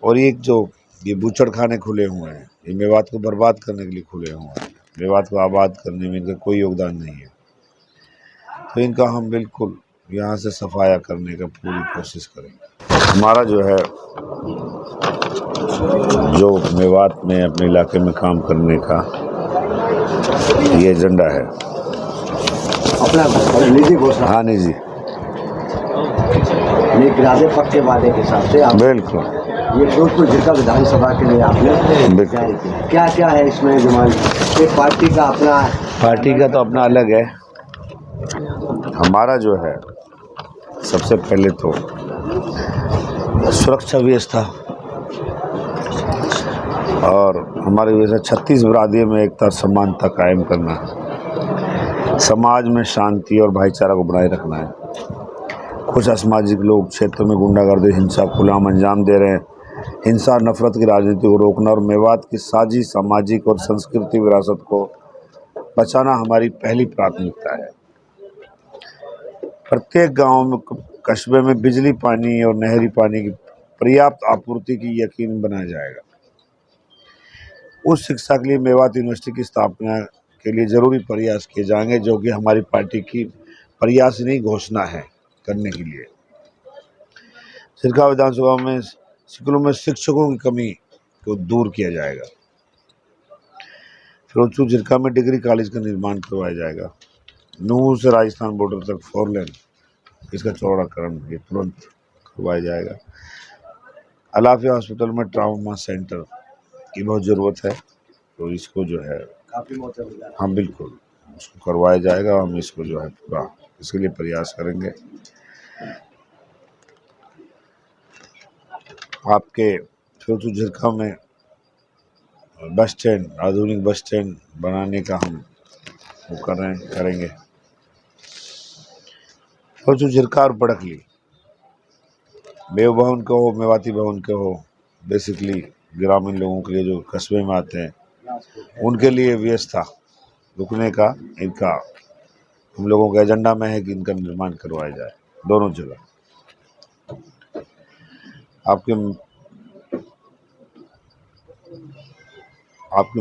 और ये बूचड़ खाने खुले हुए हैं, ये मेवात को बर्बाद करने के लिए खुले हुए हैं। मेवात को आबाद करने में इनका कोई योगदान नहीं है। तो इनका हम बिल्कुल यहाँ से सफाया करने का पूरी कोशिश करेंगे। हमारा जो है जो मेवात में अपने इलाके में काम करने का ये एजेंडा है। अपना निजी घोषणा। हाँ निजी इरादे पक्के वादे के हिसाब से आप बिल्कुल ये फिरोजपुर जिला विधानसभा के लिए आपने जारी किया। क्या क्या है इसमें डिमांड? एक पार्टी का तो अपना अलग है। हमारा जो है सबसे पहले तो सुरक्षा व्यवस्था और हमारे वैसे 36 बरादरी में एकता समानता कायम करना, समाज में शांति और भाईचारा को बनाए रखना है। कुछ असामाजिक लोग क्षेत्र में गुंडागर्दी हिंसा खुलेआम अंजाम दे रहे हैं। हिंसा और नफरत की राजनीति को रोकना और मेवात की साझी सामाजिक और सांस्कृतिक विरासत को बचाना हमारी पहली प्राथमिकता है। प्रत्येक गांव में कस्बे में बिजली, पानी और नहरी पानी की पर्याप्त आपूर्ति की यकीन बनाया जाएगा। उच्च शिक्षा के लिए मेवात यूनिवर्सिटी की स्थापना के लिए जरूरी प्रयास किए जाएंगे, जो कि हमारी पार्टी की प्रयास नहीं घोषणा है करने के लिए। सिरका विधानसभा में स्कूलों में शिक्षकों की कमी को दूर किया जाएगा। फिरोजपुर जिरका में डिग्री कॉलेज का निर्माण करवाया जाएगा। नूह से राजस्थान बॉर्डर तक 4 लेन इसका चौड़ाकरण ये तुरंत करवाया जाएगा। अलाफिया हॉस्पिटल में ट्रामा सेंटर की बहुत ज़रूरत है, तो इसको जो है हम बिल्कुल उसको करवाया जाएगा। हम इसको जो है पूरा इसके लिए प्रयास करेंगे। आपके फिरोजपुर जिरका में बस स्टैंड, आधुनिक बस स्टैंड बनाने का हम वो करेंगे। फिरोजपुर जिरका और बड़कली मेव भवन के हो, मेवाती भवन के हो, बेसिकली ग्रामीण लोगों के लिए जो कस्बे में आते हैं उनके लिए व्यवस्था रुकने का इनका हम लोगों के एजेंडा में है कि इनका निर्माण करवाया जाए दोनों जगह। आपकी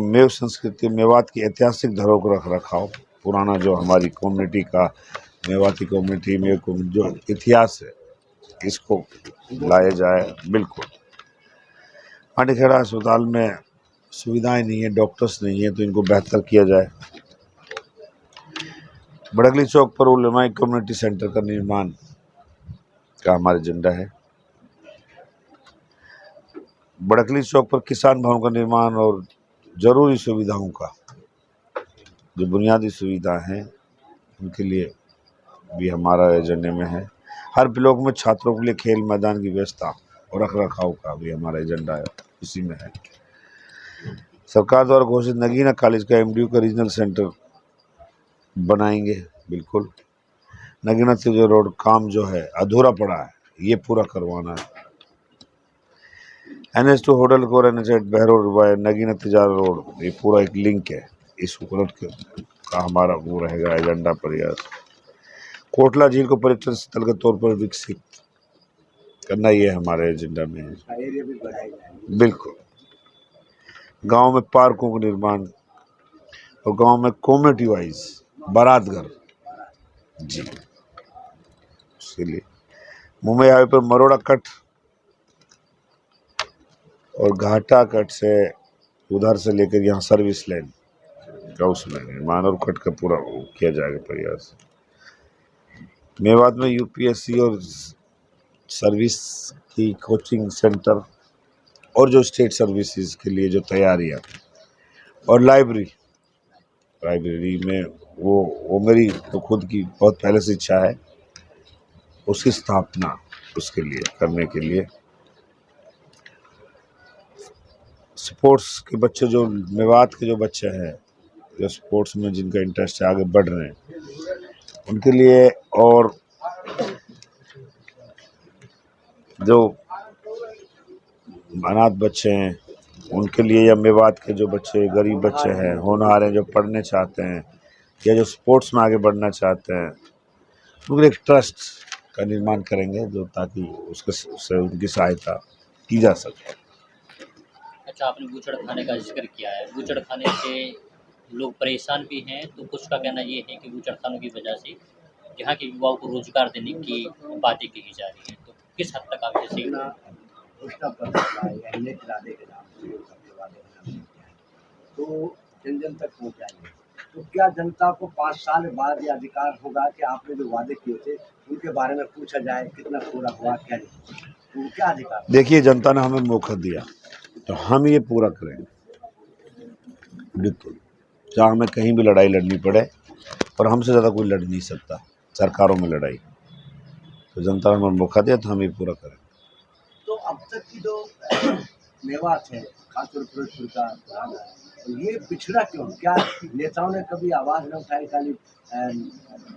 मेव संस्कृति, मेवात की ऐतिहासिक धरोहर को रख रखाव, पुराना जो हमारी कम्युनिटी का मेवाती कम्युनिटी में जो इतिहास है इसको लाया जाए। बिल्कुल पांडेखेड़ा अस्पताल में सुविधाएं नहीं है, डॉक्टर्स नहीं है, तो इनको बेहतर किया जाए। बड़कली चौक पर उलमाई कम्युनिटी सेंटर का निर्माण का हमारा एजेंडा है। बड़कली चौक पर किसान भवन का निर्माण और जरूरी सुविधाओं का जो बुनियादी सुविधा हैं उनके लिए भी हमारा एजेंडे में है। हर ब्लॉक में छात्रों के लिए खेल मैदान की व्यवस्था और रख रखाव का भी हमारा एजेंडा है, इसी में है। सरकार द्वारा घोषित नगीना कॉलेज का एमडीयू का रीजनल सेंटर बनाएंगे। बिल्कुल नगीना से जो रोड काम जो है अधूरा पड़ा है ये पूरा करवाना है। NH2 होटल को NH8 बहरोड नगीना तिजारा रोड ये पूरा एक लिंक है, इस हुकूमत का हमारा वो रहेगा एजेंडा प्रयास। कोटला झील को पर्यटन स्थल के तौर पर विकसित करना ये हमारे एजेंडा में है। बिल्कुल गांव में पार्कों का निर्माण और गांव में कम्युनिटी वाइज बारात घर जी, उसके लिए मुंबई हाईवे पर मरोड़ा कट और घाटा कट से उधर से लेकर यहाँ सर्विस लाइन का उसमें निर्माण और कट का पूरा किया जाएगा प्रयास। मेवात में यूपीएससी और सर्विस की कोचिंग सेंटर और जो स्टेट सर्विसेज के लिए जो तैयारियाँ और लाइब्रेरी में वो मेरी तो खुद की बहुत पहले से इच्छा है, उसकी स्थापना उसके लिए करने के लिए। स्पोर्ट्स के बच्चे जो मेवात के जो बच्चे हैं जो स्पोर्ट्स में जिनका इंटरेस्ट है आगे बढ़ रहे हैं उनके लिए, और जो अनाथ बच्चे हैं उनके लिए, या मेवात के जो बच्चे गरीब बच्चे हैं होनहार हैं जो पढ़ने चाहते हैं या जो स्पोर्ट्स में आगे बढ़ना चाहते हैं उनके लिए एक ट्रस्ट का निर्माण करेंगे जो ताकि उसके से उनकी सहायता की जा सके। अच्छा, आपने बूचड़ खाने का जिक्र किया है। बूचड़ खाने से लोग परेशान भी हैं, तो कुछ का कहना ये है कि बूचड़ खानों की वजह से यहाँ के युवाओं को रोजगार देने की बातें कही जा रही हैं। तो किस हद तक आप इसे अपना घोषणा पत्र का या नेक इरादे के नाम से सबके वादे के नाम से किया है, तो जन जन तक पहुँचाएंगे। तो क्या जनता को 5 साल बाद ये अधिकार होगा कि आपने जो वादे किए थे उनके बारे में पूछा जाए कितना पूरा हुआ क्या नहीं, तो क्या अधिकार? देखिए, जनता ने हमें मौका दिया तो हम ये पूरा करेंगे, बिल्कुल, चाहे हमें कहीं भी लड़ाई लड़नी पड़े, और हमसे ज़्यादा कोई लड़ नहीं सकता सरकारों में लड़ाई। तो जनता ने हमें मौका दिया तो हम ये पूरा करेंगे। तो अब तक की जो मेवात है, खासतौर पर फिरोजपुर का घराना है, तो ये पिछड़ा क्यों? क्या नेताओं ने कभी आवाज़ न उठाई? खाली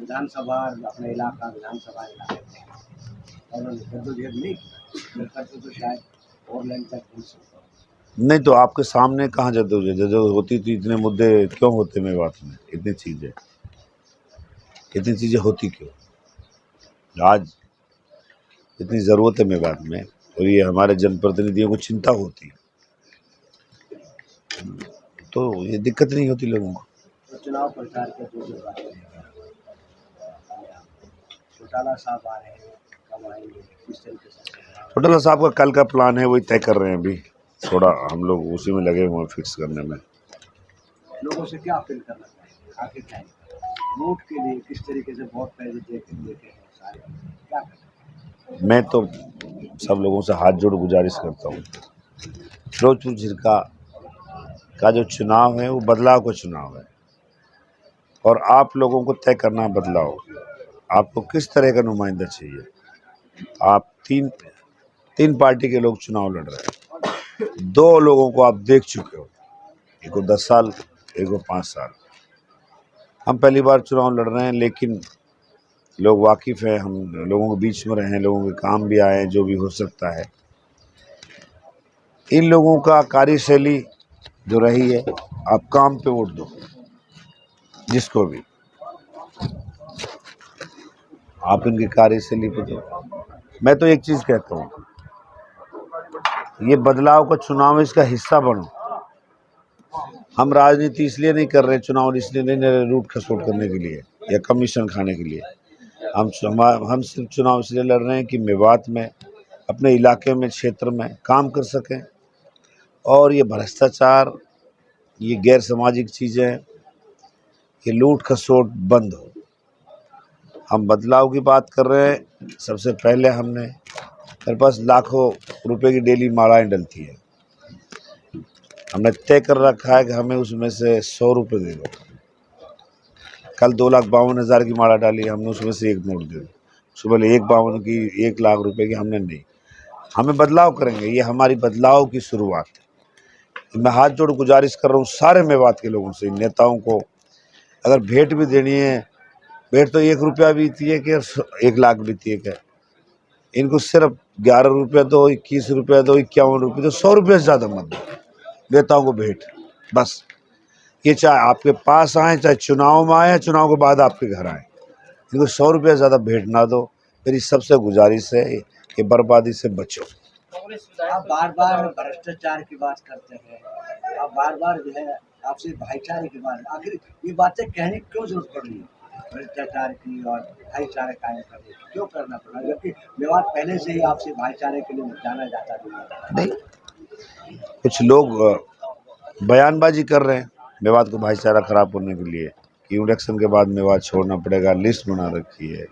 विधानसभा अपने इलाका विधानसभा इलाके और जद्दोजहद नहीं की करते तो शायद और लाइन तक पहुँच सकता। नहीं तो आपके सामने कहाँ जद्दोजहद होती थी? इतने मुद्दे क्यों होते मेवात में? इतनी चीज़ें होती क्यों? आज इतनी ज़रूरत है मेवात में, और ये हमारे जनप्रतिनिधियों को चिंता होती है, तो ये दिक्कत नहीं होती लोगों को। तो चुनाव प्रचार के जो बात चौटाला साहब आ रहे हैं, कब आएंगे, किस तरीके से? चौटाला साहब का कल का प्लान है, वही तय कर रहे हैं। अभी थोड़ा हम लोग उसी में लगे हुए हैं फिक्स करने में। लोगों से क्या अपील करना चाहिए? आखिर क्या वोट के लिए किस तरीके से वोट पहले देते हैं सारे, क्या करना? मैं तो सब लोगों से हाथ जोड़ गुजारिश करता हूँ, फिरोजपुर झिरका का जो चुनाव है वो बदलाव का चुनाव है, और आप लोगों को तय करना है बदलाव। आपको किस तरह का नुमाइंदा चाहिए? आप तीन पार्टी के लोग चुनाव लड़ रहे हैं, 2 लोगों को आप देख चुके हो, एक को 10 साल, एक को 5 साल। हम पहली बार चुनाव लड़ रहे हैं, लेकिन लोग वाकिफ़ हैं, हम लोगों के बीच में रहे हैं, लोगों के काम भी आए हैं, जो भी हो सकता है। इन लोगों का कार्यशैली जो रही है, आप काम पे वोट दो जिसको भी, आप इनकी कार्यशैली पे दो। मैं तो एक चीज़ कहता हूँ, ये बदलाव का चुनाव है, इसका हिस्सा बनो। हम राजनीति इसलिए नहीं कर रहे, चुनाव इसलिए नहीं रूट खसोट करने के लिए या कमीशन खाने के लिए। हम सिर्फ चुनाव इसलिए लड़ रहे हैं कि मेवात में अपने इलाके में, क्षेत्र में काम कर सकें, और ये भ्रष्टाचार, ये गैर सामाजिक चीज़ें, ये लूट खसोट बंद हो। हम बदलाव की बात कर रहे हैं। सबसे पहले मेरे पास लाखों रुपए की डेली मालाएं डलती है, हमने तय कर रखा है कि हमें उसमें से 100 रुपये दे दो। कल 2,52,000 की माला डाली, हमने उसमें से 1 नोट दे दो। सुबह 1,52 की, 1 लाख रुपए की हमने नहीं। हमें बदलाव करेंगे, ये हमारी बदलाव की शुरुआत है। मैं हाथ जोड़ गुजारिश कर रहा हूँ सारे मेवात के लोगों से, नेताओं को, अगर भेंट भी देनी है, भेंट तो 1 रुपया भी दिए कि 1 लाख भी दिए क्या, इनको सिर्फ 11 रुपया दो, 21 रुपया दो, 51 रुपये दो, 100 रुपये से ज़्यादा मत दो नेताओं को भेंट। बस ये चाहे आपके पास आए, चाहे चुनाव में आए, चुनाव के बाद आपके घर आए, इनको 100 रुपये ज़्यादा भेंट ना दो। मेरी सबसे गुजारिश है कि बर्बादी से बचो। आप बार बार भ्रष्टाचार की बात करते हैं, आप बार बार जो है आपसे भाईचारे की बात, आखिर ये बातें कहने की क्यों जरूरत पड़ रही है? भ्रष्टाचार की और भाईचारा कायम करने की क्यों करना पड़ा, जबकि मेवात पहले से ही आपसे भाईचारे के लिए जाना जाता नहीं? कुछ लोग बयानबाजी कर रहे हैं मेवात को भाईचारा खराब करने के लिए, कि इलेक्शन के बाद मेवात छोड़ना पड़ेगा, लिस्ट बना रखी है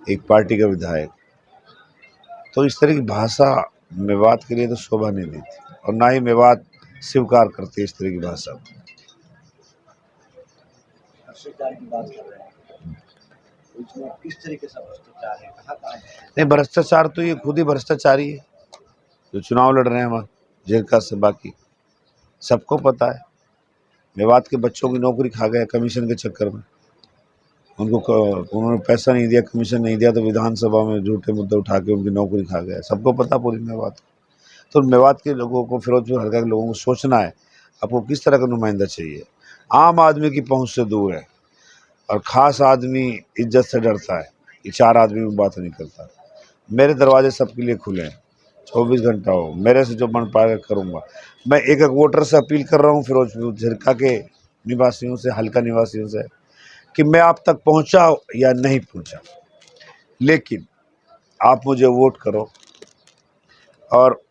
एक पार्टी का विधायक। तो इस तरह की भाषा मेवात के लिए तो शोभा नहीं देती, और ना ही मेवात स्वीकार करते इस तरह की भाषा। भ्रष्टाचार की बात कर रहे हैं, इसमें किस तरीके से भ्रष्टाचार है, कहाँ है? नहीं, भ्रष्टाचार तो ये खुद ही भ्रष्टाचारी है जो चुनाव लड़ रहे हैं वहाँ झिरका से। बाकी सबको पता है, मेवात के बच्चों की नौकरी खा गए कमीशन के चक्कर में। उन्होंने पैसा नहीं दिया, कमीशन नहीं दिया, तो विधानसभा में झूठे मुद्दे उठा के उनकी नौकरी खा गए। सबको पता पूरी मेवात को। तो मेवात के लोगों को, फिरोजपुर हल्का के लोगों को सोचना है आपको किस तरह का नुमाइंदा चाहिए। आम आदमी की पहुँच से दूर है, और ख़ास आदमी इज्जत से डरता है कि 4 आदमी में बात नहीं करता। मेरे दरवाजे सबके लिए खुले हैं, 24 घंटा हो, मेरे से जो बन पाएगा करूँगा। मैं एक एक वोटर से अपील कर रहा हूँ, फिरोजपुर झिरका के निवासियों से, हल्का निवासियों से, कि मैं आप तक पहुँचा या नहीं पहुँचा, लेकिन आप मुझे वोट करो और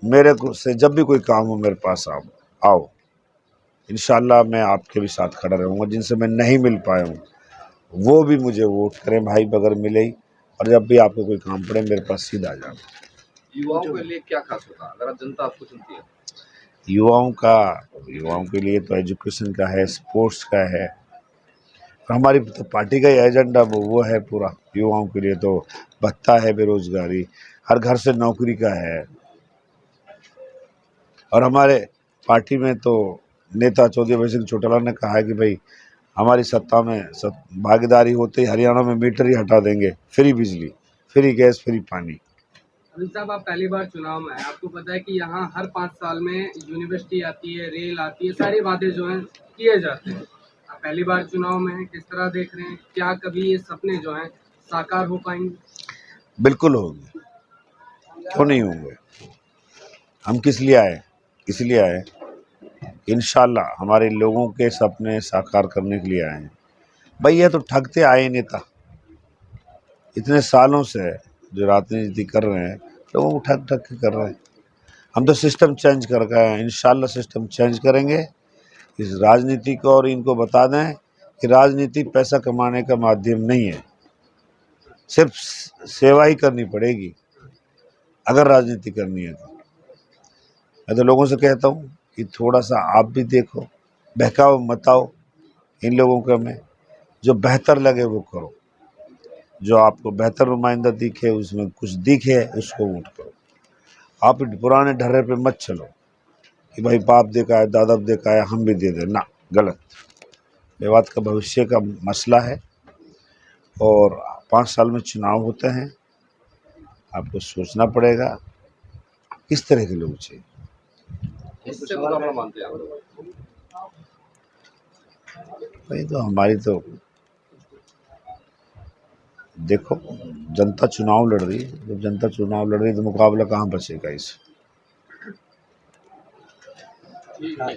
मेरे को से जब भी कोई काम हो मेरे पास आओ। इंशाल्लाह मैं आपके भी साथ खड़ा रहूँगा। जिनसे मैं नहीं मिल पाया हूँ वो भी मुझे वोट करें भाई, बगैर मिले ही, और जब भी आपको कोई काम पड़े मेरे पास सीधा आ जाओ। युवाओं के लिए क्या खास होता अगर आप जनता आपको चुनती है? युवाओं के लिए तो एजुकेशन का है, स्पोर्ट्स का है, और हमारी तो पार्टी का ही एजेंडा वो है पूरा। युवाओं के लिए तो भत्ता है, बेरोजगारी, हर घर से नौकरी का है। और हमारे पार्टी में तो नेता चौधरी अभय सिंह चौटाला ने कहा है कि भाई हमारी सत्ता में भागीदारी होते ही हरियाणा में मीटर ही हटा देंगे, फ्री बिजली, फ्री गैस, फ्री पानी। अनिल साहब, आप पहली बार चुनाव में आए, आपको पता है कि यहाँ हर 5 साल में यूनिवर्सिटी आती है, रेल आती है, सारी वादे जो हैं किए जाते हैं। आप पहली बार चुनाव में हैं, किस तरह देख रहे हैं? क्या कभी ये सपने जो हैं साकार हो पाएंगे? बिल्कुल होंगे, क्यों नहीं होंगे। हम किस लिए आए? इसलिए आए इंशाल्लाह हमारे लोगों के सपने साकार करने के लिए आए हैं। भाई ये तो ठगते आए नेता, इतने सालों से जो राजनीति कर रहे हैं, लोगों को ठग ठग के कर रहे हैं। हम तो सिस्टम चेंज कर गए हैं, इंशाल्लाह सिस्टम चेंज करेंगे इस राजनीति को, और इनको बता दें कि राजनीति पैसा कमाने का माध्यम नहीं है, सिर्फ सेवा ही करनी पड़ेगी अगर राजनीति करनी है तो। मैं तो लोगों से कहता हूँ कि थोड़ा सा आप भी देखो, बहकाओ मताओ इन लोगों को, में जो बेहतर लगे वो करो, जो आपको बेहतर नुमाइंदा दिखे, उसमें कुछ दिखे उसको वोट करो। आप पुराने ढर्रे पे मत चलो कि भाई बाप देखा है, दादा देखा है, हम भी दे दें ना, गलत। ये बात का भविष्य का मसला है, और 5 साल में चुनाव होते हैं, आपको सोचना पड़ेगा किस तरह के लोग चाहिए। इससे मुकाबला मानते हैं आप लोग? भाई तो हमारी तो देखो, जनता चुनाव लड़ रही है, जब जनता चुनाव लड़ रही है तो मुकाबला कहाँ बचेगा इस। ठीक है।